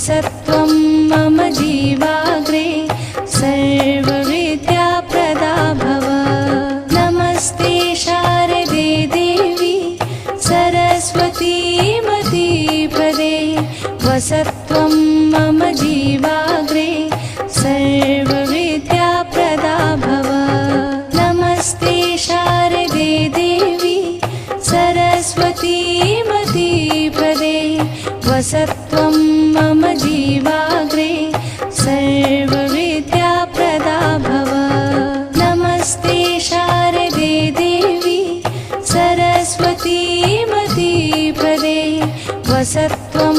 वसत्वं मम जीवाग्रे सर्वविद्याप्रदा भव। नमस्ते शारदे देवी सरस्वती मतिप्रदे वसत्वं मम जीवाग्रे सर्वविद्याप्रदा भव। नमस्ते शारदे देवी सरस्वती मतिप्रदे वसत्वं मम जीवाग्रे सर्वविद्याप्रदा भव। नमस्ते शारदे देवी सरस्वती मतिप्रदे वसत्वं